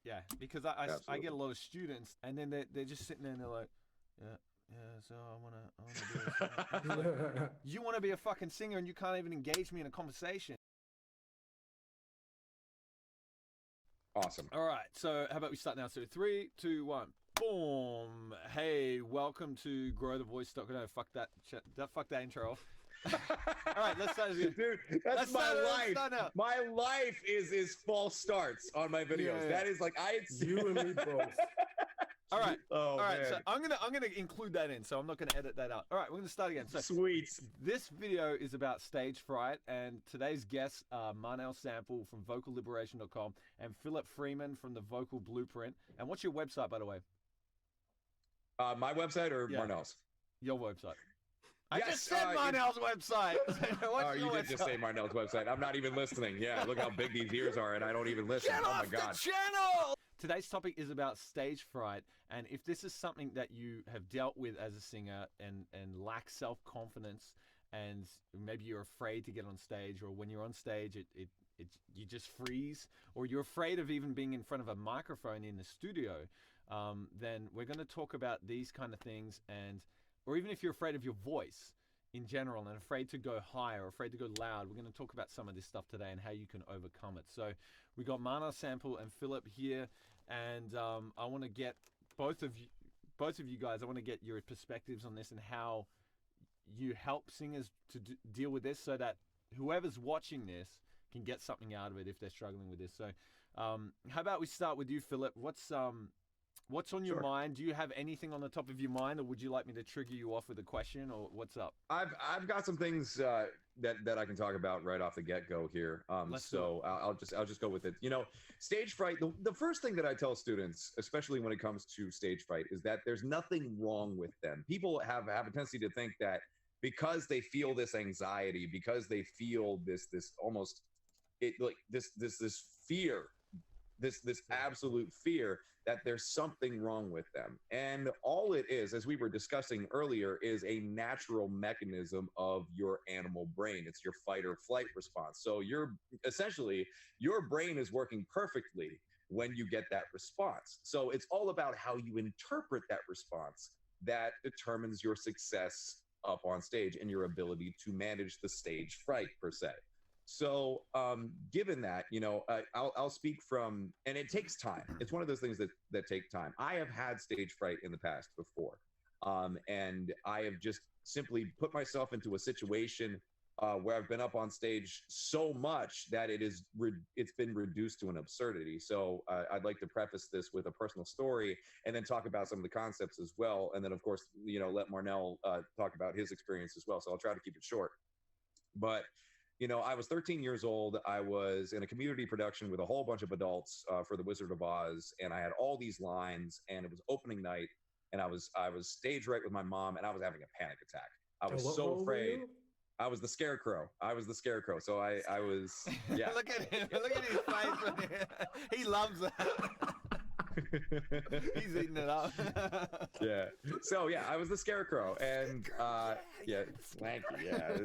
Yeah, because I get a Absolutely. lot of students, and then they're just sitting there and they're like, yeah, yeah. So I wanna be a singer. And it's like, you want to be a fucking singer, and you can't even engage me in a conversation. Awesome. All right, so how about we start now? So 3, 2, 1, boom. Hey, welcome to Grow the Voice. No, fuck that. Fuck that intro off. All right, let's start again. Dude, that's Let's my start. Let's life. start now. My life is false starts on my videos. Yeah. That is like You and me both. All right. Oh, All right. So man. I'm gonna include that in. So I'm not gonna edit that out. All right. We're gonna start again. So Sweet. this video is about stage fright, and today's guests are Marnell Sample from VocalLiberation.com and Philip Freeman from the Vocal Blueprint. And what's your website, by the way? My website or Yeah. Marnell's? Your website. I Yes, just said Marnell's website. Oh, you did just say Marnell's website. I'm not even listening. Yeah, look how big these ears are, and I don't even listen. Get Oh off my God. the channel! Today's topic is about stage fright, and if this is something that you have dealt with as a singer and lack self-confidence, and maybe you're afraid to get on stage, or when you're on stage, you just freeze, or you're afraid of even being in front of a microphone in the studio, then we're going to talk about these kind of things, or even if you're afraid of your voice in general and afraid to go high or afraid to go loud, we're going to talk about some of this stuff today and how you can overcome it. So we got Mana Sample and Philip here, and I want to get both of you guys. I want to get your perspectives on this and how you help singers to deal with this, so that whoever's watching this can get something out of it if they're struggling with this. So how about we start with you, Philip? What's on your Sure. mind? Do you have anything on the top of your mind, or would you like me to trigger you off with a question, or what's up? I've got some things that I can talk about right off the get go here. Let's do So I'll just go with it. You know, stage fright. The first thing that I tell students, especially when it comes to stage fright, is that there's nothing wrong with them. People have a tendency to think that because they feel this anxiety, because they feel this almost this fear, this absolute fear, that there's something wrong with them. And all it is, as we were discussing earlier, is a natural mechanism of your animal brain. It's your fight or flight response. So essentially your brain is working perfectly when you get that response. So it's all about how you interpret that response that determines your success up on stage and your ability to manage the stage fright per se. So, given that, you know, I'll speak from, and it takes time. It's one of those things that take time. I have had stage fright in the past before, and I have just simply put myself into a situation where I've been up on stage so much that it's been reduced to an absurdity. So, I'd like to preface this with a personal story, and then talk about some of the concepts as well, and then of course, you know, let Marnell talk about his experience as well. So I'll try to keep it short, but. You know, I was 13 years old. I was in a community production with a whole bunch of adults for The Wizard of Oz, and I had all these lines, and it was opening night, and I was stage right with my mom, and I was having a panic attack. I was What so role were afraid. you? I was the scarecrow. So I was, yeah. Look at him. Look at his face. Right here. He loves that. He's eating it up. Yeah. So yeah, I was the scarecrow, and yeah, thank you. Yeah,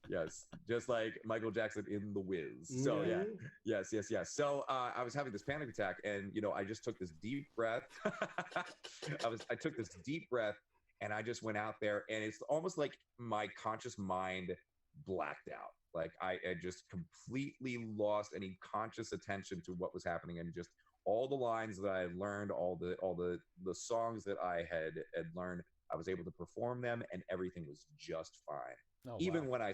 yes, just like Michael Jackson in The Wiz. So yeah, yes. So I was having this panic attack, and you know, I just took this deep breath. I took this deep breath, and I just went out there, and it's almost like my conscious mind blacked out. Like I just completely lost any conscious attention to what was happening, and just all the lines that I had learned, all the songs that I had learned, I was able to perform them, and everything was just fine. Oh, Even wow. when I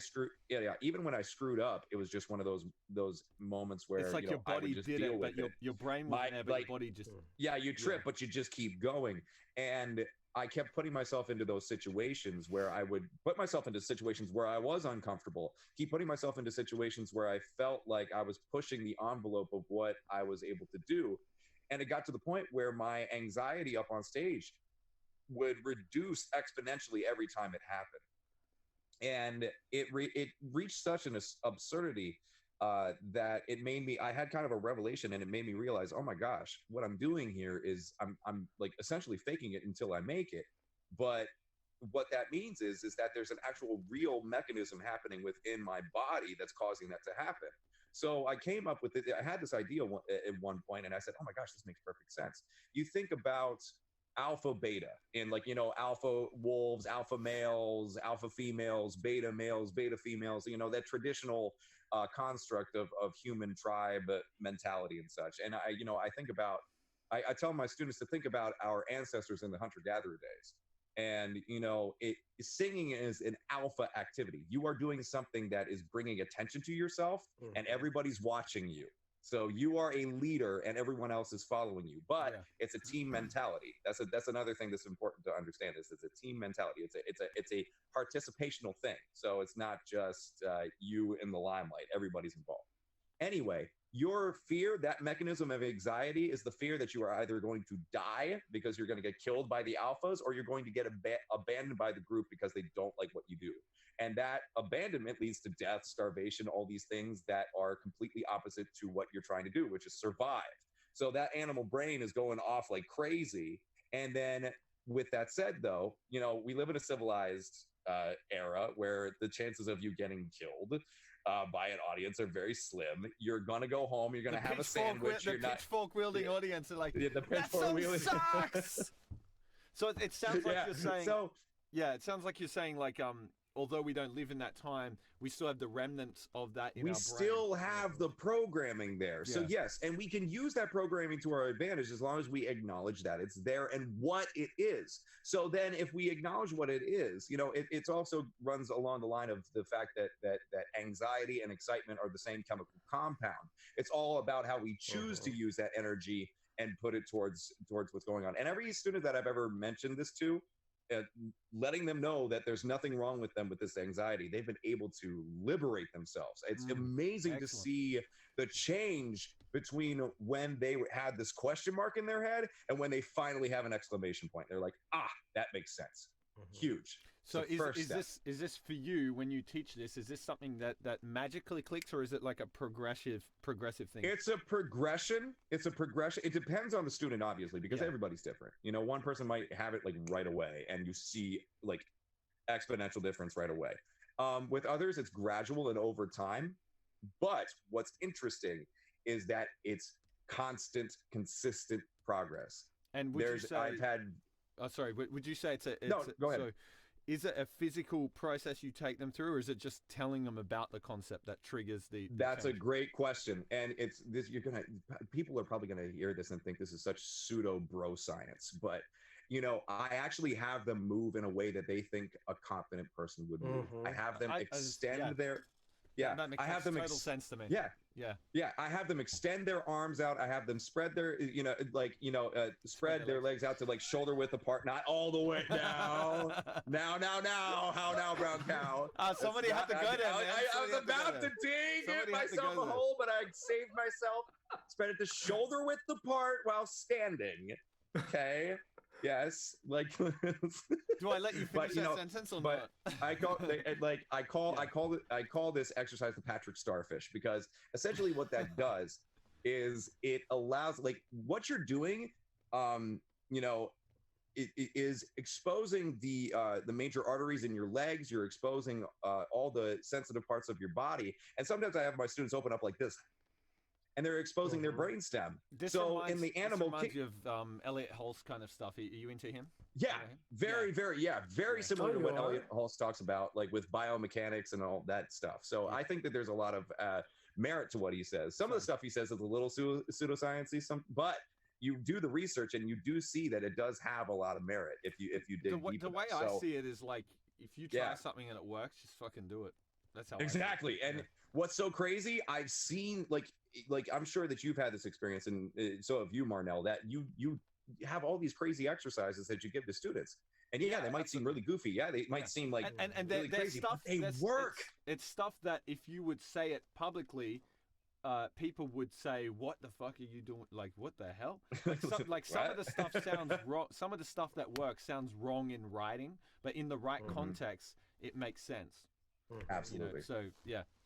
even when I screwed up, it was just one of those moments where It's like you your know, I would body just did deal it, but with it. your brain wasn't there, but your body just. Yeah, you trip, but you just keep going. And I kept putting myself into those situations where I would put myself into situations where I was uncomfortable, keep putting myself into situations where I felt like I was pushing the envelope of what I was able to do. And it got to the point where my anxiety up on stage would reduce exponentially every time it happened. And it reached such an absurdity that it made me. I had kind of a revelation, and it made me realize, oh my gosh, what I'm doing here is I'm like essentially faking it until I make it. But what that means is that there's an actual real mechanism happening within my body that's causing that to happen. So I came up with it. I had this idea at one point, and I said, "Oh my gosh, this makes perfect sense." You think about alpha, beta, and like alpha wolves, alpha males, alpha females, beta males, beta females. That traditional construct of human tribe mentality and such. And I think about. I tell my students to think about our ancestors in the hunter-gatherer days. And singing is an alpha activity. You are doing something that is bringing attention to yourself, and everybody's watching you. So you are a leader, and everyone else is following you. But it's a team mentality. That's another thing that's important to understand. Is it's a team mentality. It's a participational thing. So it's not just you in the limelight. Everybody's involved. Anyway, your fear, that mechanism of anxiety, is the fear that you are either going to die because you're going to get killed by the alphas, or you're going to get abandoned by the group because they don't like what you do. And that abandonment leads to death, starvation, all these things that are completely opposite to what you're trying to do, which is survive. So that animal brain is going off like crazy. And then with that said, though, we live in a civilized era where the chances of you getting killed by an audience are very slim. You're gonna go home. You're gonna have a sandwich. The pitchfork wielding audience are like, the that song sucks. So it sounds like you're saying. So it sounds like you're saying like although we don't live in that time, we still have the remnants of that in our brain. We still have the programming there. Yeah. So yes, and we can use that programming to our advantage as long as we acknowledge that it's there and what it is. So then if we acknowledge what it is, it also runs along the line of the fact that anxiety and excitement are the same chemical compound. It's all about how we choose to use that energy and put it towards what's going on. And every student that I've ever mentioned this to, letting them know that there's nothing wrong with them with this anxiety, they've been able to liberate themselves. It's amazing to see the change between when they had this question mark in their head and when they finally have an exclamation point. They're like, that makes sense. Huge. So is this for you when you teach this? Is this something that magically clicks, or is it like a progressive thing? It's a progression. It depends on the student, obviously, because everybody's different. One person might have it like right away, and you see like exponential difference right away. With others, it's gradual and over time. But what's interesting is that it's constant, consistent progress. And would you say it's a no? Go ahead. So, is it a physical process you take them through, or is it just telling them about the concept that triggers the That's change? A great question. And it's this, people are probably gonna hear this and think this is such pseudo bro science, but I actually have them move in a way that they think a confident person would move. I have them extend their that makes total sense to me. Yeah. I have them extend their arms out. I have them spread their, spread their legs out to like shoulder width apart, not all the way down. now, how now, brown cow? Somebody had to go there, man. I was about to dig myself a hole, but I saved myself. Spread it to shoulder width apart while standing. Okay. Yes, like. Do I let you finish that sentence or not? I call this exercise the Patrick Starfish, because essentially what that does is it allows, like, what you're doing, it is exposing the major arteries in your legs. You're exposing all the sensitive parts of your body, and sometimes I have my students open up like this. And they're exposing their brainstem. This reminds you of Elliot Hulse kind of stuff. Are you into him? Yeah, very similar to what Elliot Hulse talks about, like with biomechanics and all that stuff. So I think that there's a lot of merit to what he says. Some of the stuff he says is a little pseudoscience-y, but you do the research and you do see that it does have a lot of merit if you dig deep. The way I see it is like, if you try something and it works, just fucking do it. That's how exactly. And what's so crazy, I've seen like I'm sure that you've had this experience, and so have you, Marnell, that you have all these crazy exercises that you give to students, and they might seem really goofy. Yeah, they might seem like and really crazy, stuff, but they work. It's stuff that if you would say it publicly, people would say, "What the fuck are you doing? Like, what the hell?" Like some of the stuff sounds wrong. Some of the stuff that works sounds wrong in writing, but in the right context, it makes sense. Absolutely.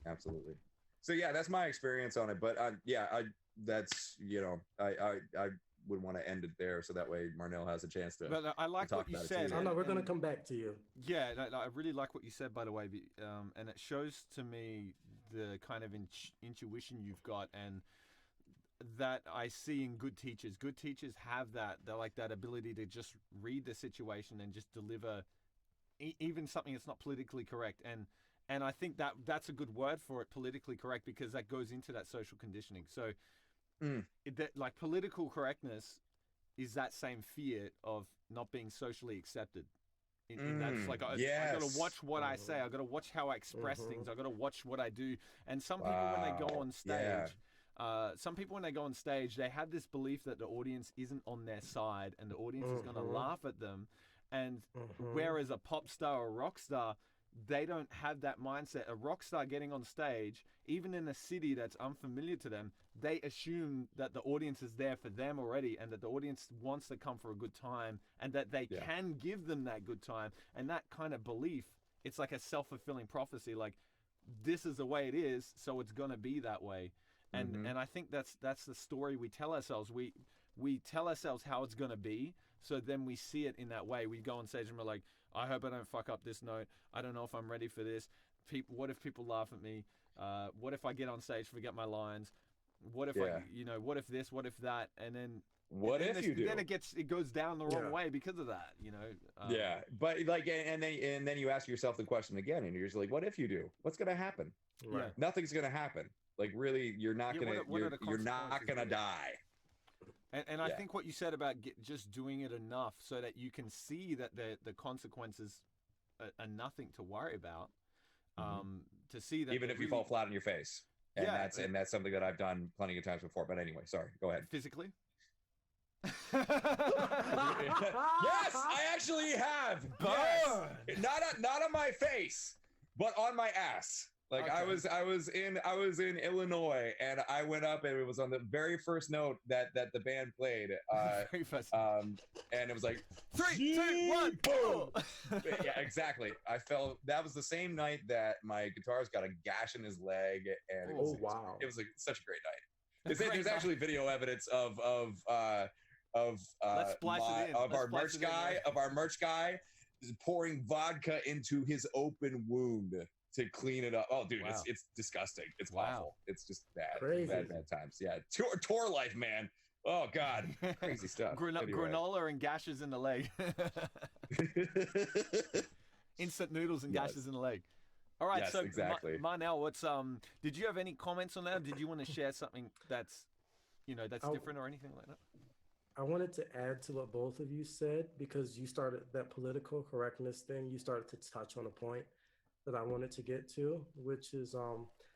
Absolutely. So that's my experience on it. But I would want to end it there, so that way Marnell has a chance to. But I like what you said. I know we're going to come back to you. Yeah, I really like what you said, by the way, and it shows to me the kind of intuition you've got, and that I see in good teachers. Good teachers have that. They're like that ability to just read the situation and just deliver even something that's not politically correct. And I think that's a good word for it, politically correct, because that goes into that social conditioning. So like political correctness is that same fear of not being socially accepted. In that, it's like I got to watch what I say. I got to watch how I express things. I got to watch what I do. And some people, when they go on stage, some people when they go on stage, they have this belief that the audience isn't on their side and the audience is going to laugh at them. And whereas a pop star or rock star, they don't have that mindset. A rock star getting on stage, even in a city that's unfamiliar to them, they assume that the audience is there for them already and that the audience wants to come for a good time and that they can give them that good time. And that kind of belief, it's like a self-fulfilling prophecy. Like, this is the way it is, so it's going to be that way. And and I think that's the story we tell ourselves. We tell ourselves how it's going to be, so then we see it in that way. We go on stage and we're like, I hope I don't fuck up this note. I don't know if I'm ready for this. What if people laugh at me? What if I get on stage, forget my lines? What if what if this? What if that? And then then it goes down the wrong way because of that. But like, and then you ask yourself the question again, and you're just like, what if you do? What's gonna happen? Right. Nothing's gonna happen. Like, really, you're not gonna you're not gonna die. And I think what you said about just doing it enough so that you can see that the consequences are nothing to worry about. To see that even if you fall flat on your face, and that's something that I've done plenty of times before. But anyway, sorry, go ahead. Physically. Yes, I actually have. Yes. Not on my face, but on my ass. Like, okay. I was in Illinois, and I went up, and it was on the very first note that the band played. Very first. And it was like 3, 2, 1, boom. Yeah, exactly. I felt that was the same night that my guitarist got a gash in his leg, and it was like such a great night. There's actually video evidence of our merch guy pouring vodka into his open wound to clean it up. Oh, dude, it's disgusting. It's awful. It's just bad. Crazy. Bad times. Yeah, tour life, man. Oh God, crazy stuff. Granola and gashes in the leg. Instant noodles and gashes in the leg. All right, yes, so exactly. Marnell, what's did you have any comments on that? Did you want to share something that's different or anything like that? I wanted to add to what both of you said, because you started that political correctness thing. You started to touch on a point that I wanted to get to, which is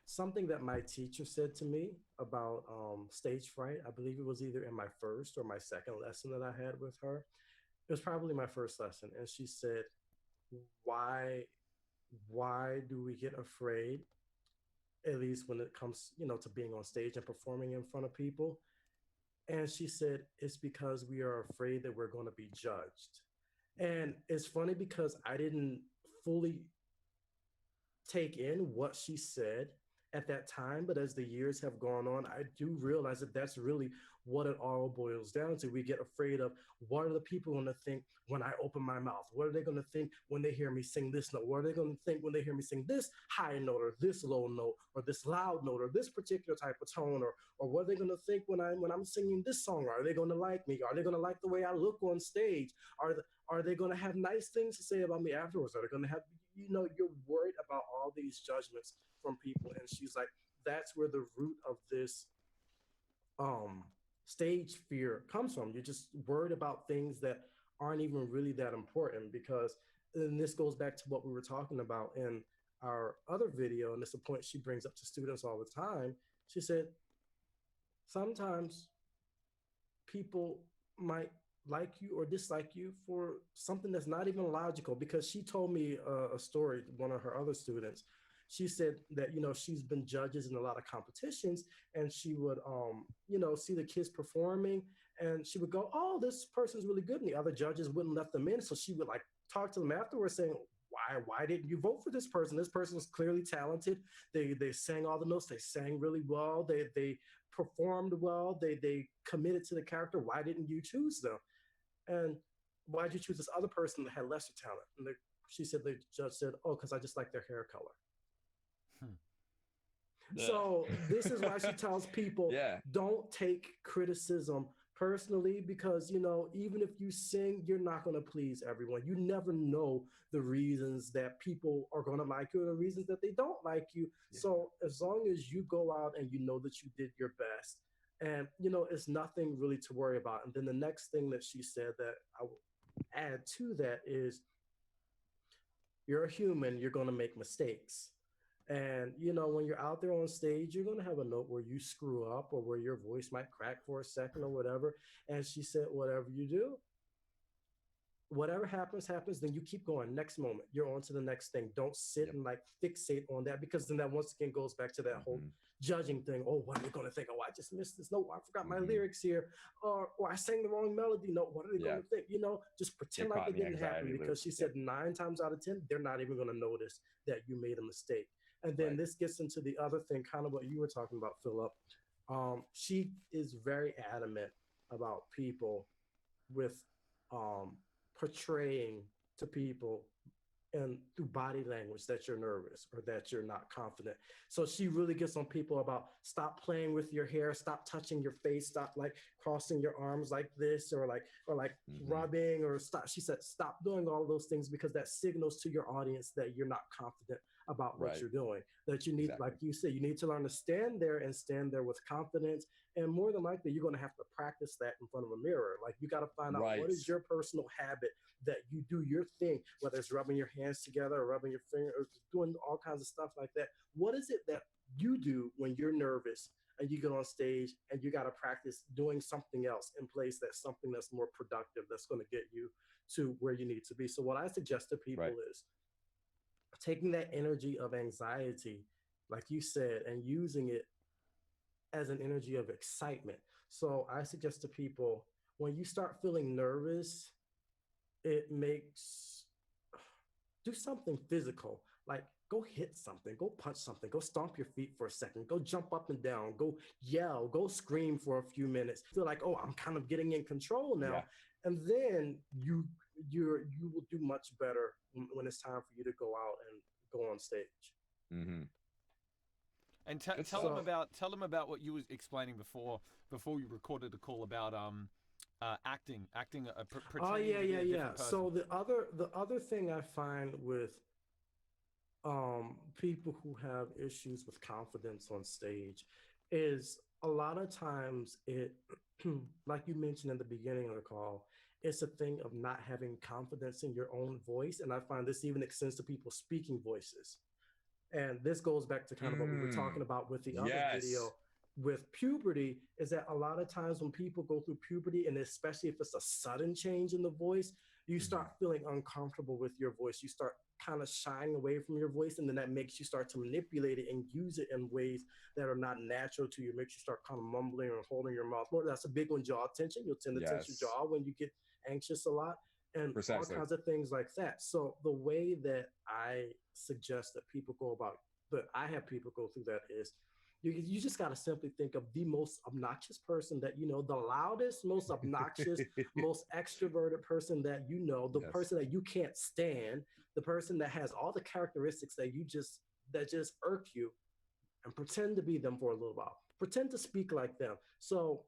something that my teacher said to me about stage fright. I believe it was either in my first or my second lesson that I had with her. It was probably my first lesson. And she said, why do we get afraid, at least when it comes, to being on stage and performing in front of people? And she said, it's because we are afraid that we're going to be judged. And it's funny because I didn't fully take in what she said at that time, but as the years have gone on, I do realize that that's really what it all boils down to. We get afraid of, what are the people going to think when I open my mouth? What are they going to think when they hear me sing this note? What are they going to think when they hear me sing this high note or this low note or this loud note or this particular type of tone? Or what are they going to think when I'm singing this song? Are they going to like me? Are they going to like the way I look on stage? Are they going to have nice things to say about me afterwards? Are they going to have, you're worried about all these judgments from people. And she's like, that's where the root of this stage fear comes from. You're just worried about things that aren't even really that important, because, and this goes back to what we were talking about in our other video, and it's a point she brings up to students all the time. She said, sometimes people might like you or dislike you for something that's not even logical, because she told me a story, one of her other students. She said that, she's been judges in a lot of competitions, and she would, see the kids performing, and she would go, oh, this person's really good. And the other judges wouldn't let them in. So she would talk to them afterwards saying, why didn't you vote for this person? This person was clearly talented. They sang all the notes. They sang really well. They performed well. They committed to the character. Why didn't you choose them? And why did you choose this other person that had lesser talent? And she said, the judge said, oh, because I just like their hair color. So this is why she tells people, Yeah. don't take criticism personally, because even if you sing, you're not going to please everyone. You never know the reasons that people are going to like you and the reasons that they don't like you. Yeah. So as long as you go out and you know that you did your best, and it's nothing really to worry about. And then the next thing that she said that I will add to that is, you're a human, you're going to make mistakes. And when you're out there on stage, you're going to have a note where you screw up or where your voice might crack for a second or whatever. And she said, whatever you do, whatever happens, then you keep going. Next moment, you're on to the next thing. Don't sit and like fixate on that, because then that once again goes back to that whole judging thing. Oh, what are they going to think? Oh, I just missed this note. I forgot my lyrics here. Or I sang the wrong melody note. What are they going to think? Just pretend like it didn't happen, because she said 9 times out of 10, they're not even going to notice that you made a mistake. And then this gets into the other thing, kind of what you were talking about, Philip. She is very adamant about people with portraying to people and through body language that you're nervous or that you're not confident. So she really gets on people about, stop playing with your hair, stop touching your face, stop like crossing your arms like this, or like rubbing, or stop. She said, stop doing all those things, because that signals to your audience that you're not confident about what you're doing. That you need, like you said, you need to learn to stand there with confidence. And more than likely, you're going to have to practice that in front of a mirror. Like, you got to find out what is your personal habit that you do your thing, whether it's rubbing your hands together or rubbing your finger or doing all kinds of stuff like that. What is it that you do when you're nervous and you get on stage and you got to practice doing something else in place, that's something that's more productive, that's going to get you to where you need to be? So what I suggest to people is taking that energy of anxiety, like you said, and using it as an energy of excitement. So I suggest to people, when you start feeling nervous, do something physical, like go hit something, go punch something, go stomp your feet for a second, go jump up and down, go yell, go scream for a few minutes. Feel like, oh, I'm kind of getting in control now. And then you will do much better when it's time for you to go out and go on stage. And tell them about what you was explaining before you recorded the call about acting pretending to be a different person. So the other thing I find with people who have issues with confidence on stage is, a lot of times it like you mentioned in the beginning of the call, it's a thing of not having confidence in your own voice. And I find this even extends to people speaking voices. And this goes back to kind of what we were talking about with the other video with puberty, is that a lot of times when people go through puberty, and especially if it's a sudden change in the voice, you start feeling uncomfortable with your voice. You start kind of shying away from your voice, and then that makes you start to manipulate it and use it in ways that are not natural to you. It makes you start kind of mumbling or holding your mouth more. That's a big one, jaw tension. You'll tend to tense your jaw when you get anxious a lot, and all kinds of things like that. So the way that I suggest that people go about, that I have people go through that, is you just got to simply think of the most obnoxious person that you know, the loudest, most obnoxious, most extroverted person that you know, the person that you can't stand, the person that has all the characteristics that just irk you, and pretend to be them for a little while. Pretend to speak like them. So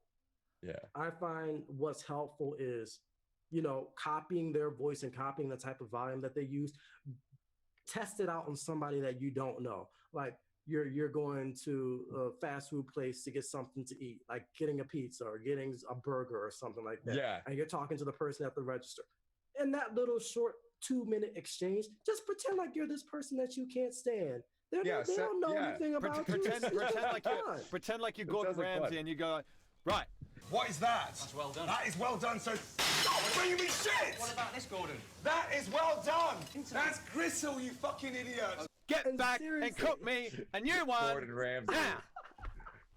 I find what's helpful is, you know, copying their voice and copying the type of volume that they use. Test it out on somebody that you don't know. Like, you're going to a fast food place to get something to eat, like getting a pizza or getting a burger or something like that. Yeah. And you're talking to the person at the register. In that little short 2-minute exchange, just pretend like you're this person that you can't stand. They don't know anything about you. Pretend like you're Gordon Ramsay, and you go, right. What is that? That's well done. That is well done. So, stop bringing me shit! What about this, Gordon? That is well done. That's gristle, you fucking idiot. Get back and cook me a new one. Gordon Ramsay.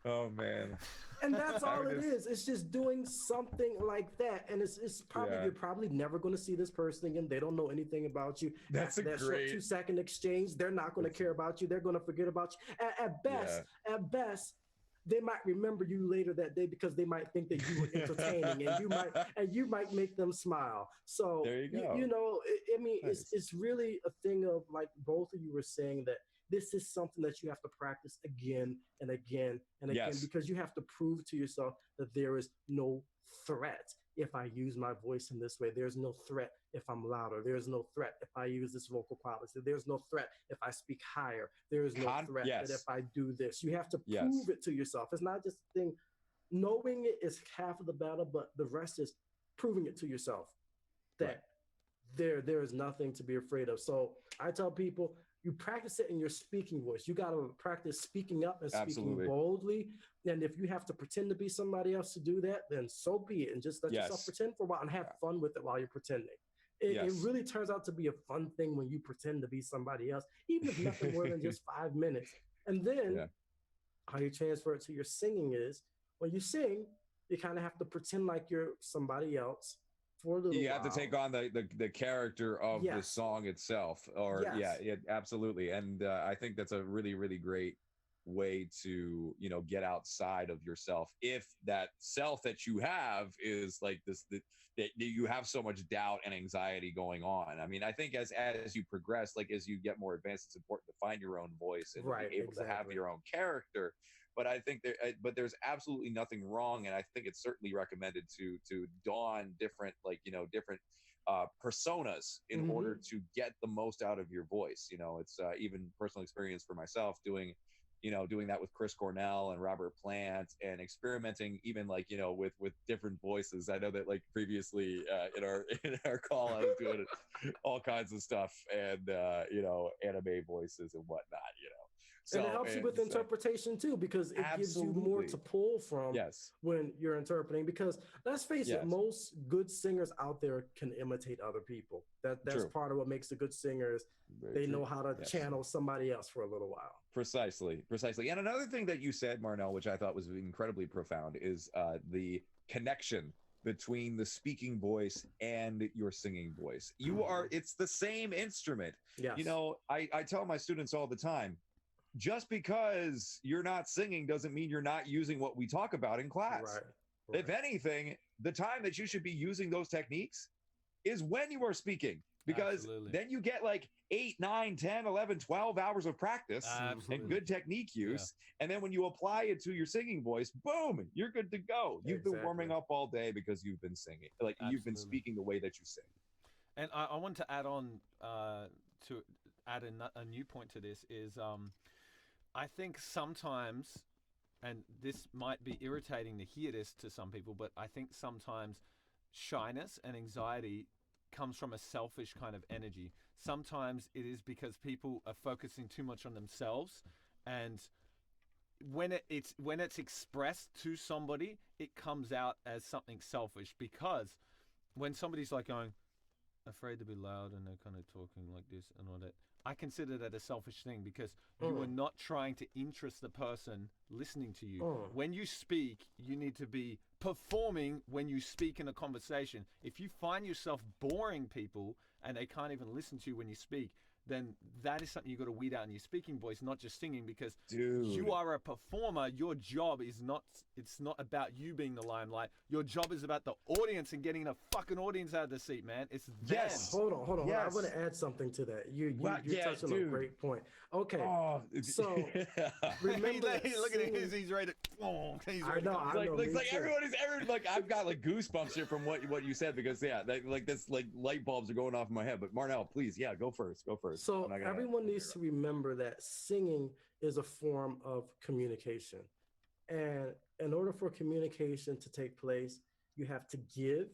Oh man. And that's all it is. It's just doing something like that. And it's probably, you're probably never going to see this person again. They don't know anything about you. That's After that short 2-second exchange, they're not going to care about you. They're going to forget about you. At best, they might remember you later that day because they might think that you were entertaining, and you might make them smile. So there you go. You know, I mean, it's really a thing of, like both of you were saying, that this is something that you have to practice again and again and again, Yes. because you have to prove to yourself that there is no threat if I use my voice in this way. There's no threat if I'm louder. There's no threat if I use this vocal quality. There's no threat if I speak higher. There is no threat that if I do this. You have to prove it to yourself. It's not just a thing. Knowing it is half of the battle, but the rest is proving it to yourself that there is nothing to be afraid of. So I tell people, you practice it in your speaking voice. You got to practice speaking up and speaking boldly. And if you have to pretend to be somebody else to do that, then so be it. And just let yourself pretend for a while and have fun with it while you're pretending. It really turns out to be a fun thing when you pretend to be somebody else, even if nothing more than just 5 minutes. And then how you transfer it to your singing is, when you sing, you kind of have to pretend like you're somebody else for a little while. You have to take on the character of the song itself, or absolutely. And I think that's a really, really great way to, you know, get outside of yourself, if that self that you have is like this, that you have so much doubt and anxiety going on. I mean, I think as you progress, like as you get more advanced, it's important to find your own voice and be able to have your own character. But I think there's absolutely nothing wrong, and I think it's certainly recommended to don different, like, you know, different personas in order to get the most out of your voice. You know, it's even personal experience for myself doing that with Chris Cornell and Robert Plant, and experimenting even, like, you know, with different voices. I know that, like, previously in our call, I was doing all kinds of stuff, and you know, anime voices and whatnot, you know. And it helps you with interpretation too, because it gives you more to pull from when you're interpreting. Because let's face it, most good singers out there can imitate other people. That's part of what makes a good singer is they know how to channel somebody else for a little while. Precisely. And another thing that you said, Marnell, which I thought was incredibly profound, is the connection between the speaking voice and your singing voice. It's the same instrument. You know, I tell my students all the time, just because you're not singing doesn't mean you're not using what we talk about in class. If anything, the time that you should be using those techniques is when you are speaking, because then you get like 8, 9, 10, 11, 12 hours of practice and good technique use. And then when you apply it to your singing voice, boom, you're good to go. You've been warming up all day because you've been singing, like you've been speaking the way that you sing. And I want to add on to add a new point to this is I think sometimes, and this might be irritating to hear this to some people, but I think sometimes shyness and anxiety comes from a selfish kind of energy. Sometimes it is because people are focusing too much on themselves, and when it's expressed to somebody, it comes out as something selfish. Because when somebody's like going, afraid to be loud, and they're kind of talking like this and all that, I consider that a selfish thing, because you are not trying to interest the person listening to you. When you speak, you need to be performing when you speak in a conversation. If you find yourself boring people and they can't even listen to you when you speak, then that is something you got to weed out in your speaking voice, not just singing, because you are a performer. Your job is it's not about you being the limelight. Your job is about the audience and getting the fucking audience out of the seat, man. It's them. Hold on. I want to add something to that. You're touching on a great point. Okay. So remember, look at him. He's ready to. He's ready. I know. Like everybody's like, I've got like goosebumps here from what you said, because like this, like light bulbs are going off in my head. But Marnell, please, go first. So everyone needs to remember that singing is a form of communication. And in order for communication to take place, you have to give,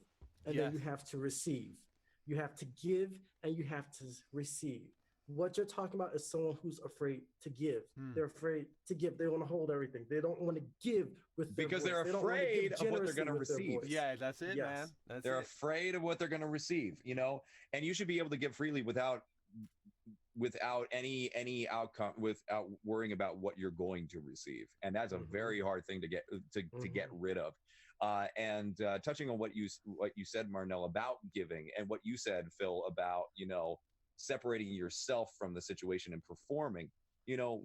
and then you have to receive. You have to give, and you have to receive. What you're talking about is someone who's afraid to give. They're afraid to give. They want to hold everything. They don't want to give with their because voice. they're afraid of what they're going to receive. Yeah, that's it, man. They're afraid of what they're going to receive, you know, and you should be able to give freely without any outcome, without worrying about what you're going to receive. And that's a very hard thing to get rid of. And touching on what you said, Marnell, about giving, and what you said, Phil, about, you know, separating yourself from the situation and performing. You know,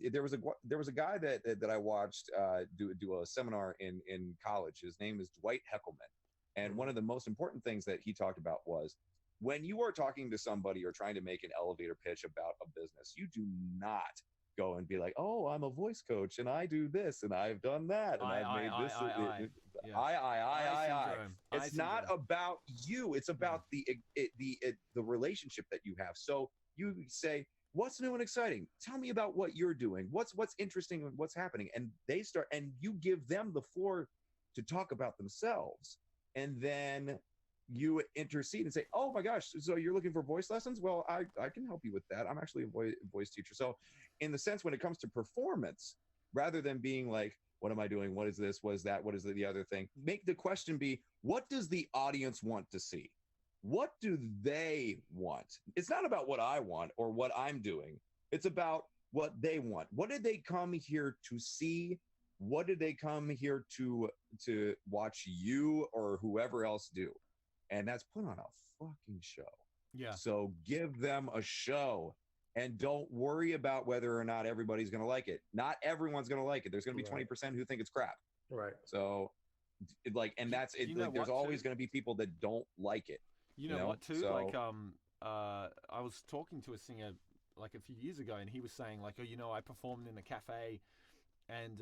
there was a guy that I watched do a seminar in college. His name is Dwight Heckelman, and one of the most important things that he talked about was when you are talking to somebody or trying to make an elevator pitch about a business, you do not go and be like, oh, I'm a voice coach and I do this and I've done that and I've made this. Yeah. I. Syndrome. It's not about you. It's about the relationship that you have. So you say, what's new and exciting? Tell me about what you're doing. What's interesting and what's happening? And they start, and you give them the floor to talk about themselves. And then you intercede and say, oh my gosh, so you're looking for voice lessons? Well, I can help you with that. I'm actually a voice teacher. So in the sense, when it comes to performance, rather than being like, what am I doing? What is this? What is that? What is the other thing? Make the question be, what does the audience want to see? What do they want? It's not about what I want or what I'm doing. It's about what they want. What did they come here to see? What did they come here to watch you or whoever else do? And that's put on a fucking show. Yeah. So give them a show and don't worry about whether or not everybody's going to like it. Not everyone's going to like it. There's going to be 20% who think it's crap. Right. So that's it. Like, there's always going to be people that don't like it. You know what too? So, like, I was talking to a singer like a few years ago, and he was saying like, oh, I performed in a cafe, and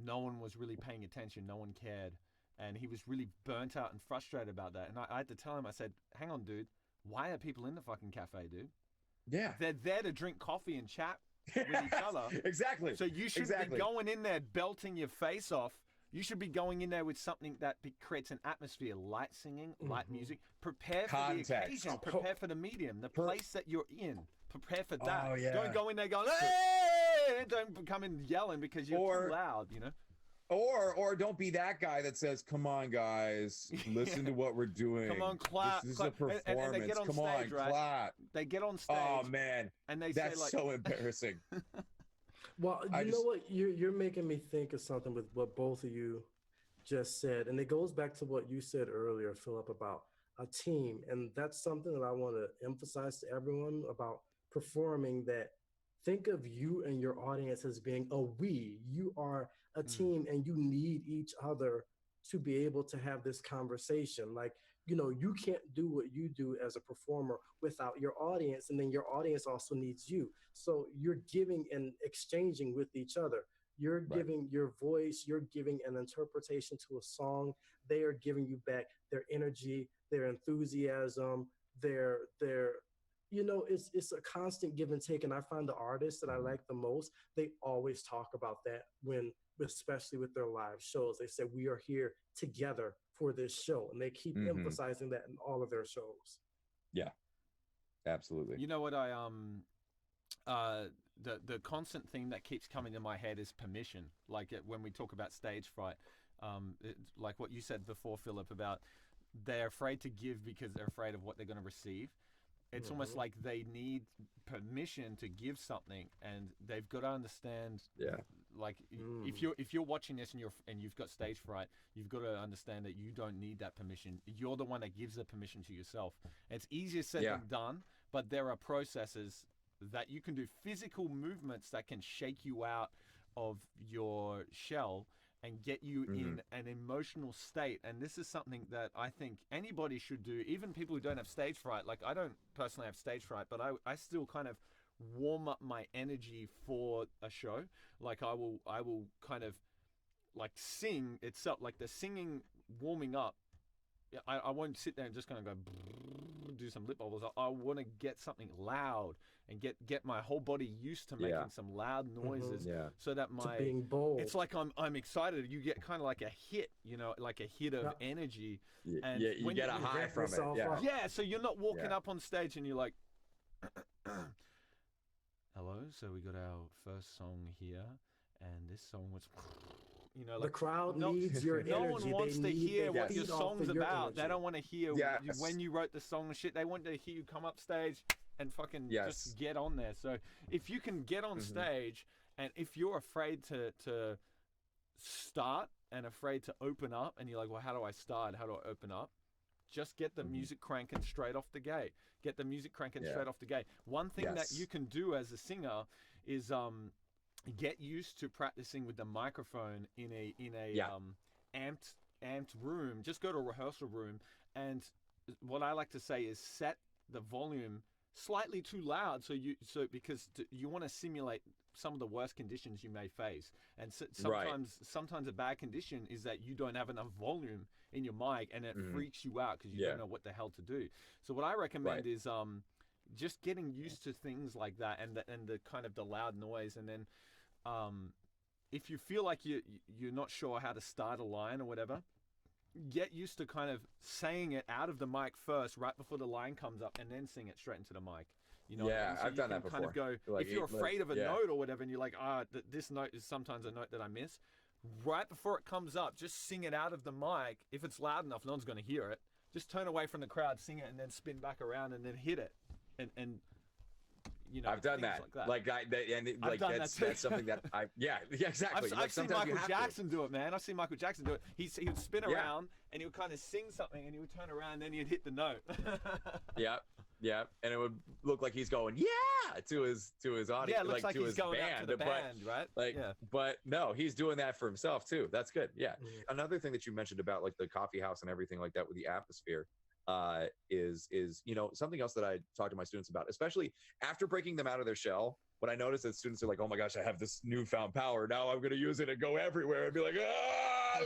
no one was really paying attention, no one cared, and he was really burnt out and frustrated about that. And I had to tell him, I said, hang on, dude, why are people in the fucking cafe, dude? Yeah, they're there to drink coffee and chat with each other. Exactly. So you should be going in there belting your face off. You should be going in there with something that creates an atmosphere, light singing, light music. Prepare for the occasion. Prepare for the medium, the place that you're in. Prepare for that. Oh, yeah. Don't go in there going, hey! Don't come in yelling because you're too loud, Or don't be that guy that says, come on, guys, listen to what we're doing. Come on, clap. This is a performance. And they get on come stage, on, right? clap. They get on stage. Oh, man. And they That's say, like, so embarrassing. Well, you know what? You're making me think of something with what both of you just said. And it goes back to what you said earlier, Philip, about a team. And that's something that I want to emphasize to everyone about performing, that think of you and your audience as being a we. You are a team and you need each other to be able to have this conversation. Like, you can't do what you do as a performer without your audience, and then your audience also needs you. So you're giving and exchanging with each other. You're giving your voice, you're giving an interpretation to a song. They are giving you back their energy, their enthusiasm, their it's a constant give and take. And I find the artists that I like the most, they always talk about that especially with their live shows. They say, we are here together for this show. And they keep emphasizing that in all of their shows. Yeah, absolutely. You know what the constant theme that keeps coming to my head is permission. Like when we talk about stage fright, like what you said before, Philip, about they're afraid to give because they're afraid of what they're going to receive. It's almost like they need permission to give something, and they've got to understand. Yeah. Like if you're watching this and you've got stage fright, you've got to understand that you don't need that permission. You're the one that gives the permission to yourself. It's easier said than done, but there are processes that you can do, physical movements that can shake you out of your shell and get you in an emotional state. And this is something that I think anybody should do, even people who don't have stage fright. Like, I don't personally have stage fright, but I still kind of warm up my energy for a show. Like, I will kind of like sing itself, like the singing warming up. I won't sit there and just kind of go do some lip bubbles. I want to get something loud and get my whole body used to making some loud noises, so that being bold. It's like I'm excited. You get kind of like a hit, like a hit of energy. And you get a high from it. Yeah. So you're not walking up on stage and you're like, hello. So we got our first song here, and this song was. Like, the crowd needs your energy. No one wants to hear what your song's about. They don't want to hear when you wrote the song and shit. They want to hear you come up stage and fucking just get on there. So if you can get on stage, and if you're afraid to start and afraid to open up, and you're like, well, how do I start? How do I open up? Just get the music cranking straight off the gate. Get the music cranking straight off the gate. One thing that you can do as a singer is get used to practicing with the microphone in a amped room. Just go to a rehearsal room and what I like to say is set the volume slightly too loud, because you want to simulate some of the worst conditions you may face, and sometimes a bad condition is that you don't have enough volume in your mic, and it freaks you out because you don't know what the hell to do. So what I recommend is just getting used to things like that, and the kind of the loud noise, and then if you feel like you're not sure how to start a line or whatever, get used to kind of saying it out of the mic first, right before the line comes up, and then sing it straight into the mic. You know, so I've done that before. Kind of go, like, if you're afraid of a note or whatever, and you're like, this note is sometimes a note that I miss. Right before it comes up, just sing it out of the mic. If it's loud enough, no one's going to hear it. Just turn away from the crowd, sing it, and then spin back around, and then hit it. And you know, I've done that. That's something that exactly. I've seen Michael Jackson do it, man. I've seen Michael Jackson do it. He would spin around and he would kind of sing something, and he would turn around, and then he'd hit the note. Yeah, and it would look like he's going to his audience, yeah, it looks like to he's his going band, out to the band, right? But no, he's doing that for himself too. That's good. Yeah. Another thing that you mentioned about like the coffee house and everything like that with the atmosphere is something else that I talk to my students about, especially after breaking them out of their shell. What I notice is students are like, oh my gosh, I have this newfound power. Now I'm going to use it and go everywhere and be like,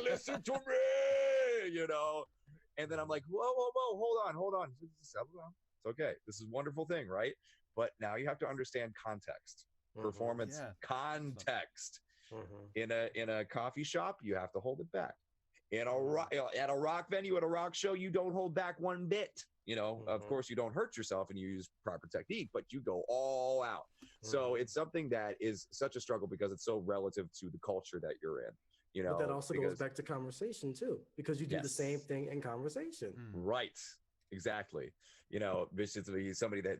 listen to me, And then I'm like, whoa, hold on. Settle down. It's okay. This is a wonderful thing, right? But now you have to understand context, performance context. In a coffee shop, you have to hold it back. At a rock venue, at a rock show, you don't hold back one bit. Of course, you don't hurt yourself and you use proper technique, but you go all out. So it's something that is such a struggle because it's so relative to the culture that you're in. But that also goes back to conversation too, because you do the same thing in conversation. Right. Exactly. Basically somebody that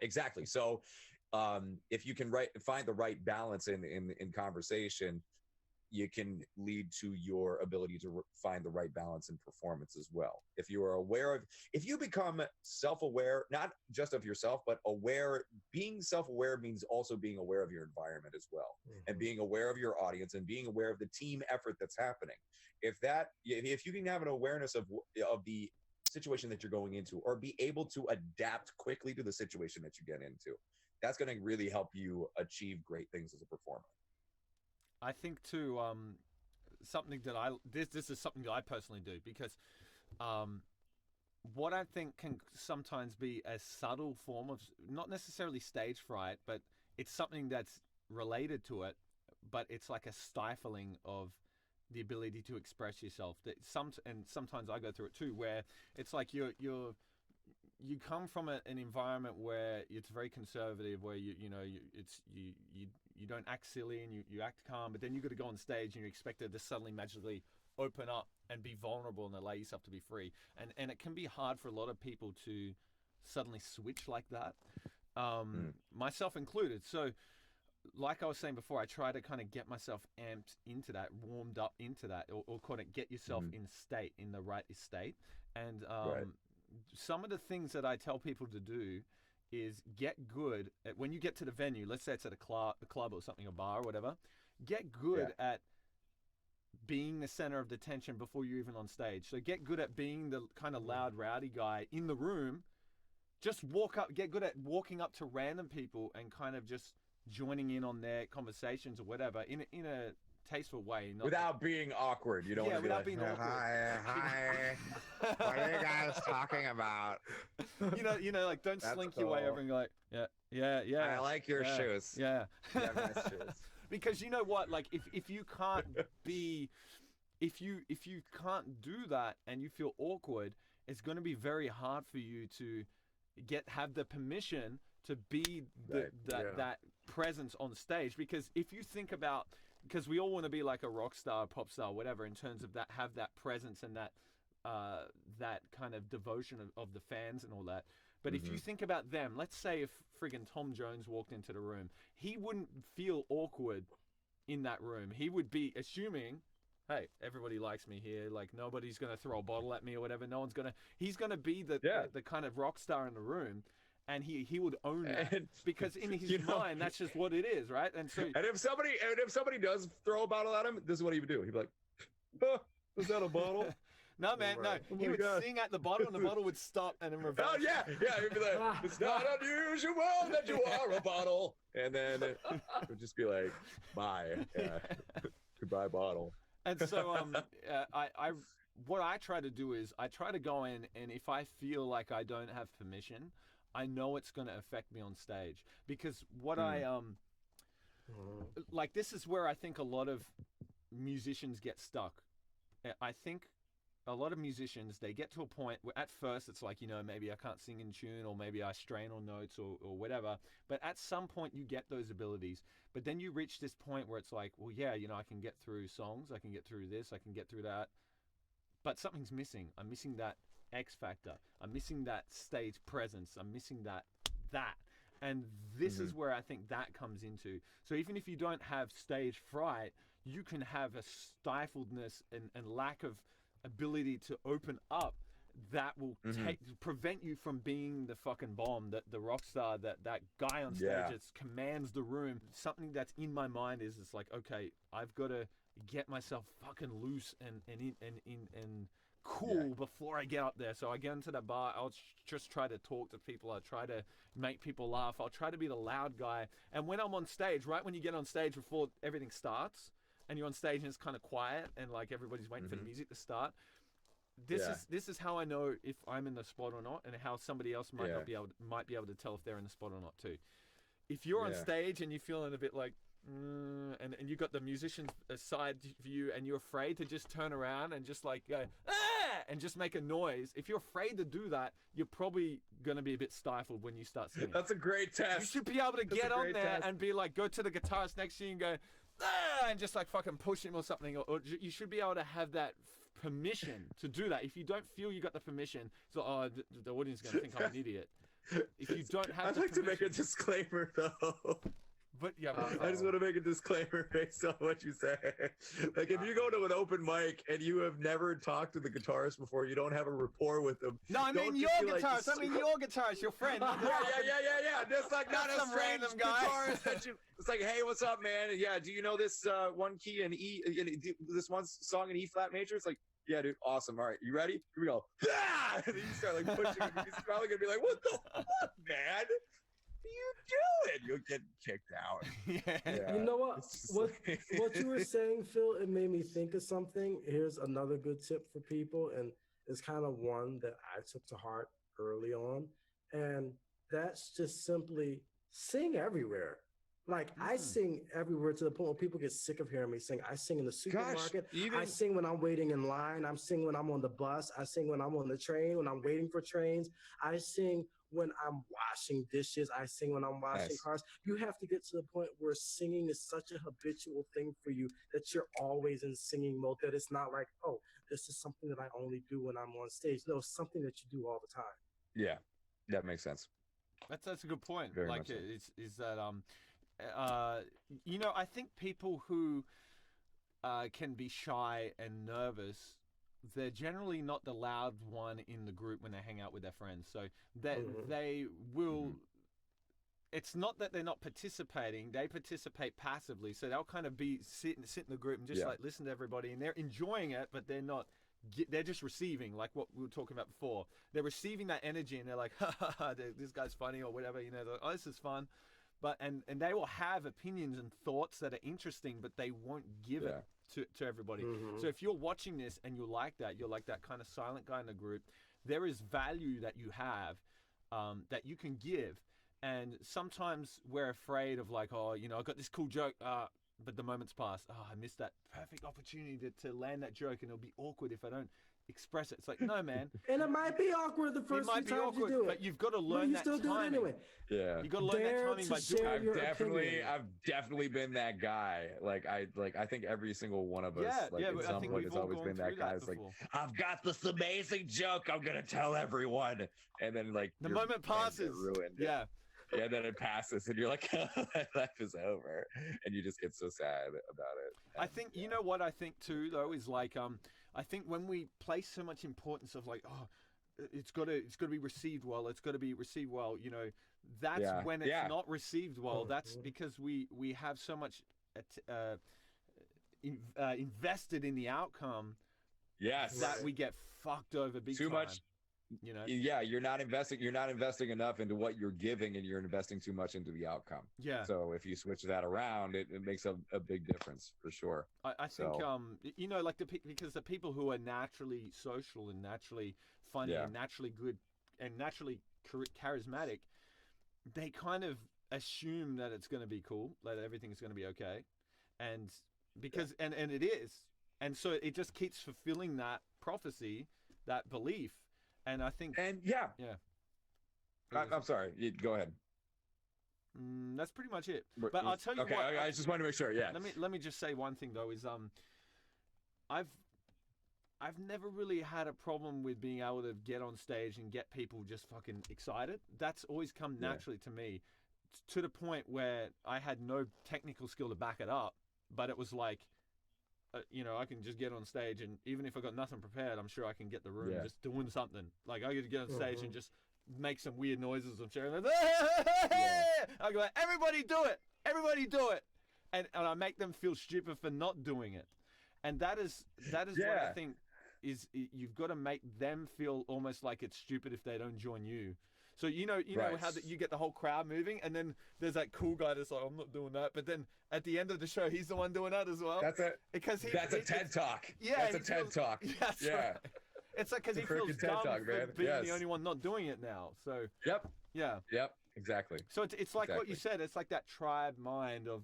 exactly. So if you can find the right balance in conversation, you can lead to your ability to find the right balance in performance as well. If you become self-aware, not just of yourself, but being self-aware means also being aware of your environment as well, and being aware of your audience and being aware of the team effort that's happening. If you can have an awareness of the situation that you're going into, or be able to adapt quickly to the situation that you get into, that's going to really help you achieve great things as a performer. I think too, something that this is something that I personally do, because what I think can sometimes be a subtle form of, not necessarily stage fright, but it's something that's related to it, but it's like a stifling of the ability to express yourself. That sometimes I go through it too, where it's like you come from an environment where it's very conservative, where you don't act silly and you act calm, but then you got to go on stage and you're expected to suddenly magically open up and be vulnerable and allow yourself to be free. And it can be hard for a lot of people to suddenly switch like that, myself included. So like I was saying before, I try to kind of get myself amped into that, warmed up into that, or kind of get yourself in the right state. And some of the things that I tell people to do is get good at, when you get to the venue, let's say it's at a club or something, a bar or whatever, get good at being the center of the tension before you're even on stage. So get good at being the kind of loud, rowdy guy in the room. Just get good at walking up to random people and kind of just joining in on their conversations or whatever in a tasteful way, without being awkward. You don't want to be without like, being awkward. Hi. What are you guys talking about? Like don't slink your way over and go like, yeah. I like your shoes. Yeah. You have nice shoes. Because you know what, like if you can't be, if you can't do that and you feel awkward, it's going to be very hard for you to have the permission to be that presence on stage. Because if you think about, because we all want to be like a rock star, pop star, whatever, in terms of that, have that presence and that kind of devotion of the fans and all that. But if you think about them, let's say if friggin' Tom Jones walked into the room, he wouldn't feel awkward in that room. He would be assuming, hey, everybody likes me here. Like nobody's going to throw a bottle at me or whatever. He's going to be the kind of rock star in the room. And he would own that, because in his mind, that's just what it is, right? And so, if somebody does throw a bottle at him, this is what he would do. He'd be like, "Was that a bottle?" No, man, Right. no. Oh He my would God. sing at the bottle, and the bottle would stop and then reverse. Oh yeah, he'd be like, "It's not unusual that you are a bottle," and then it would just be like, "Bye, yeah. Goodbye, bottle." And so, what I try to do is I try to go in, and if I feel like I don't have permission, I know it's going to affect me on stage, because what like, this is where I think a lot of musicians get stuck. I think a lot of musicians, they get to a point where at first it's like, maybe I can't sing in tune, or maybe I strain on notes, or whatever. But at some point you get those abilities. But then you reach this point where it's like, well, yeah, I can get through songs, I can get through this, I can get through that. But something's missing. I'm missing that X factor. I'm missing that stage presence. I'm missing that. And this is where I think that comes into. So even if you don't have stage fright, you can have a stifledness and lack of ability to open up that will prevent you from being the fucking bomb, the rock star, that guy on stage that commands the room. Something that's in my mind is, it's like, okay, I've got to get myself fucking loose and cool before I get up there. So I get into that bar, I'll just try to talk to people, I'll try to make people laugh, I'll try to be the loud guy. And when I'm on stage, right when you get on stage before everything starts, and you're on stage and it's kind of quiet and like everybody's waiting for the music to start, this is how I know if I'm in the spot or not, and how somebody else might be able to tell if they're in the spot or not too. If you're on stage and you're feeling a bit like and you got the musician's side view, and you're afraid to just turn around and just like go and just make a noise, if you're afraid to do that, you're probably gonna be a bit stifled when you start singing. That's a great test. You should be able to get on there and be like, go to the guitarist next to you and go and just like fucking push him or something, or you should be able to have that permission to do that. If you don't feel you got the permission, so the audience is gonna think I'm an idiot. If you don't have, I'd like to make a disclaimer though. But yeah, I just want to make a disclaimer based on what you say. Like, if you go to an open mic and you have never talked to the guitarist before, you don't have a rapport with them. No, I mean your guitarist. I mean your guitarist, your friend. Yeah. Just like not a strange random guy. guitarist that you. It's like, hey, what's up, man? Yeah, do you know this one key in E? This one song in E flat major? It's like, yeah, dude, awesome. All right, you ready? Here we go. And then you start like pushing. He's probably gonna be like, what the fuck, man? You doing? You'll get kicked out. Yeah. You know what you were saying, Phil, it made me think of something. Here's another good tip for people, and it's kind of one that I took to heart early on, and that's just simply sing everywhere. Like, I sing everywhere to the point where people get sick of hearing me sing. I sing in the supermarket. I sing when I'm waiting in line. I sing when I'm on the bus. I sing when I'm on the train, when I'm waiting for trains. I sing when I'm washing dishes. I sing when I'm washing cars. You have to get to the point where singing is such a habitual thing for you that you're always in singing mode, that it's not like, oh, this is something that I only do when I'm on stage. No, it's something that you do all the time. Yeah, that makes sense. That's a good point. Very like, much so. is that I think people who can be shy and nervous, they're generally not the loud one in the group when they hang out with their friends. So they will. It's not that they're not participating; they participate passively. So they'll kind of sit in the group and just like listen to everybody, and they're enjoying it, but they're not. They're just receiving, like what we were talking about before. They're receiving that energy, and they're like, "Ha ha ha! This guy's funny," or whatever. They're like, "Oh, this is fun." But and they will have opinions and thoughts that are interesting, but they won't give it to everybody. So if you're watching this and you're like that kind of silent guy in the group, there is value that you have that you can give. And sometimes we're afraid of like, oh, I got this cool joke, but the moment's passed. Oh, I missed that perfect opportunity to land that joke, and it'll be awkward if I don't express it. It's like, no, man. And it might be awkward the first few times you do it, but you've got to learn that timing. Do it anyway. Yeah, you got to learn that timing by doing it. I've definitely been that guy. I think every single one of us, at some point, has always been that guy. It's like, I've got this amazing joke I'm gonna tell everyone, and then like the moment passes, ruined. Yeah. And then it passes, and you're like, life is over, and you just get so sad about it. I think you know what I think too, though, is like I think when we place so much importance of like, oh, it's got to be received well. It's got to be received well. That's when it's not received well. That's because we have so much invested in the outcome Yes. that we get fucked over big Too time. much. You know. Yeah, you're not investing enough into what you're giving, and you're investing too much into the outcome. Yeah. So if you switch that around, it makes a big difference for sure. I think you know, like because the people who are naturally social and naturally funny and naturally good and naturally charismatic, they kind of assume that it's going to be cool, that everything's going to be okay, and because and it is, and so it just keeps fulfilling that prophecy, that belief. And I think, and I'm sorry. Go ahead. That's pretty much it. But I'll tell you what. I just wanted to make sure. Yeah. Let me just say one thing though. Is I've never really had a problem with being able to get on stage and get people just fucking excited. That's always come naturally to me, to the point where I had no technical skill to back it up, but it was like, you know, I can just get on stage, and even if I got nothing prepared, I'm sure I can get the room just doing something. Like I could get on stage and just make some weird noises. I'm sure. I go, everybody do it, and I make them feel stupid for not doing it, and that is what I think is you've got to make them feel almost like it's stupid if they don't join you. So you know how that you get the whole crowd moving, and then there's that cool guy that's like, I'm not doing that, but then at the end of the show, he's the one doing that as well. That's a TED Talk. Yeah, that's a TED Talk. That's right. It's like because he feels dumb for being the only one not doing it now. So Yep, exactly. So it's like what you said. It's like that tribe mind of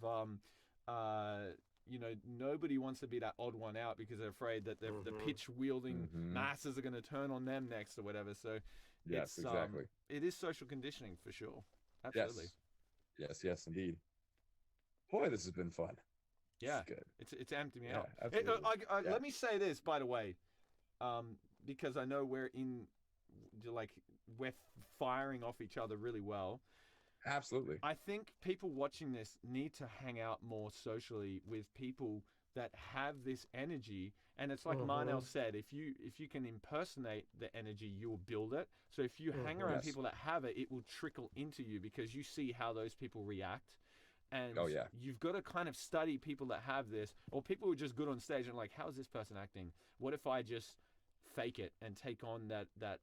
you know, nobody wants to be that odd one out because they're afraid that the pitch wielding masses are going to turn on them next or whatever. So yes, exactly. It is social conditioning for sure. Absolutely. Yes, indeed. Boy, this has been fun. Yeah, good. It's amped me out. Absolutely. Let me say this, by the way, because I know we're firing off each other really well. Absolutely. I think people watching this need to hang out more socially with people that have this energy, and it's like Marnell said, if you can impersonate the energy, you'll build it. So if you hang around people that have it, it will trickle into you because you see how those people react. And you've got to kind of study people that have this, or people who are just good on stage and like, how is this person acting? What if I just fake it and take on that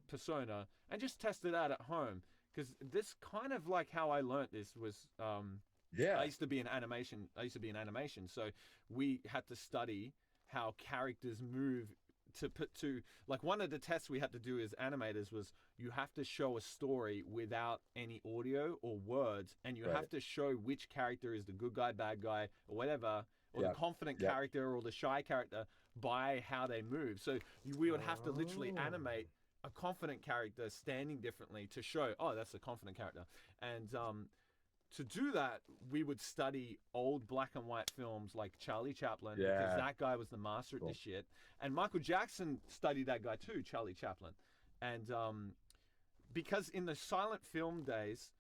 persona and just test it out at home? Because this kind of like how I learned this was, I used to be in animation. So we had to study how characters move to like one of the tests we had to do as animators was you have to show a story without any audio or words, and you have to show which character is the good guy, bad guy, or whatever, or the confident character or the shy character by how they move. So we would have to literally animate a confident character standing differently to show, oh, that's a confident character. And to do that, we would study old black and white films like Charlie Chaplin, because that guy was the master at this shit. And Michael Jackson studied that guy too, Charlie Chaplin. And because in the silent film days,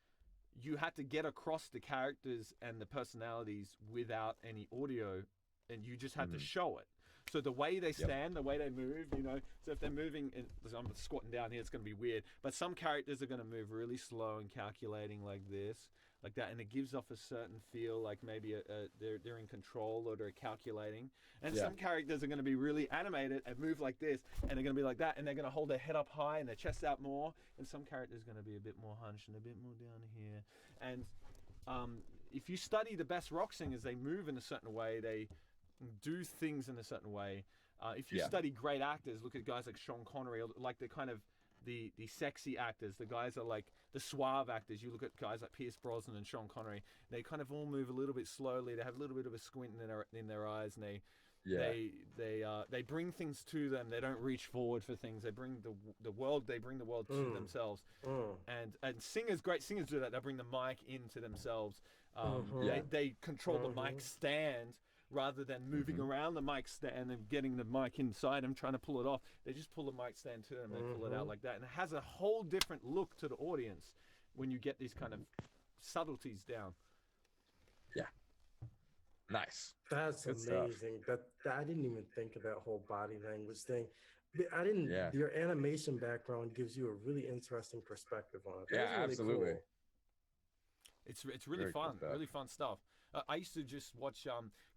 you had to get across the characters and the personalities without any audio, and you just had to show it. So the way they stand, the way they move, you know, so if they're moving, I'm squatting down here, it's going to be weird, but some characters are going to move really slow and calculating like this, like that, and it gives off a certain feel like maybe they're in control or they're calculating. And some characters are going to be really animated and move like this, and they're going to be like that, and they're going to hold their head up high and their chest out more, and some characters are going to be a bit more hunched and a bit more down here. And if you study the best rock singers, they move in a certain way, they do things in a certain way. If you study great actors, look at guys like Sean Connery, like the kind of the sexy actors, the guys are like the suave actors. You look at guys like Pierce Brosnan and Sean Connery, they kind of all move a little bit slowly. They have a little bit of a squint in their eyes, and they bring things to them. They don't reach forward for things. They bring the world to themselves. And singers, great singers do that. They bring the mic into themselves. They control the mic stand rather than moving around the mic stand and getting the mic inside and trying to pull it off. They just pull the mic stand to them and pull it out like that. And it has a whole different look to the audience when you get these kind of subtleties down. Yeah. Nice. That's Good amazing. stuff. That I didn't even think of that whole body language thing. I didn't. Your animation background gives you a really interesting perspective on it. That was really absolutely. Cool. It's really fun, really fun stuff. I used to just watch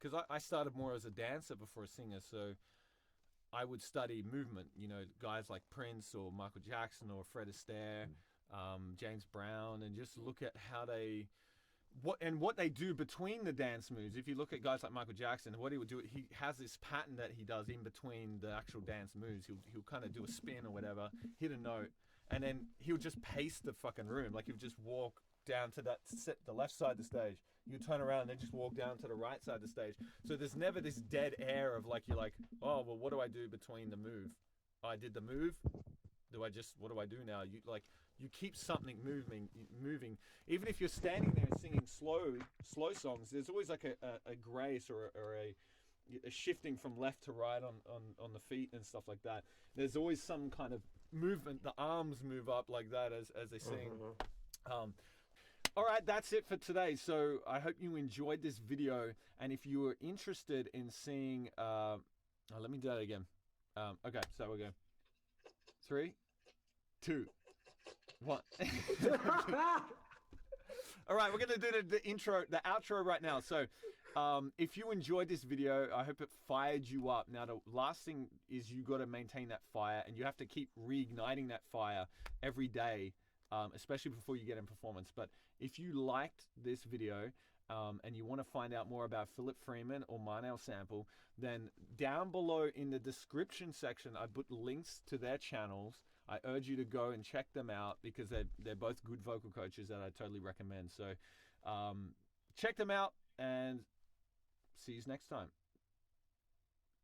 because I started more as a dancer before a singer, so I would study movement. You know, guys like Prince or Michael Jackson or Fred Astaire, James Brown, and just look at how they what they do between the dance moves. If you look at guys like Michael Jackson, what he would do, he has this pattern that he does in between the actual dance moves. He'll kind of do a spin or whatever, hit a note, and then he'll just pace the fucking room. Like he'll just walk down to the left side of the stage. You turn around and then just walk down to the right side of the stage. So there's never this dead air of like, you're like, oh, well, what do I do between the move? Oh, I did the move. What do I do now? You keep something moving. Even if you're standing there and singing slow songs, there's always like a grace or a shifting from left to right on the feet and stuff like that. There's always some kind of movement. The arms move up like that as they sing. All right, that's it for today. So I hope you enjoyed this video. And if you are interested in seeing, let me do that again. Okay, so we'll go 3, 2, 1. All right, we're going to do the outro right now. So if you enjoyed this video, I hope it fired you up. Now, the last thing is you got to maintain that fire, and you have to keep reigniting that fire every day, especially before you get in performance. But if you liked this video and you want to find out more about Philip Freeman or Marnell Sample, then down below in the description section, I put links to their channels. I urge you to go and check them out because they're both good vocal coaches that I totally recommend. So check them out and see you next time.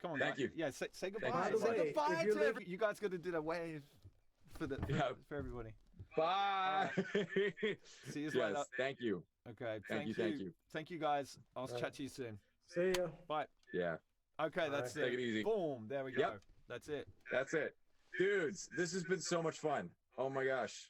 Come on, Thank guys. you. Yeah, say goodbye. By the Say way, goodbye if you're to you guys. Got to do a wave for everybody. Bye. See you Yes, later. thank you. Okay. Thank you. Thank you, guys. I'll chat to you soon. See ya. Bye. Yeah, Okay, that's it. Take it easy. Boom. There we go. Yep. That's it. that's it. Dudes, this has been so much fun. Oh my gosh.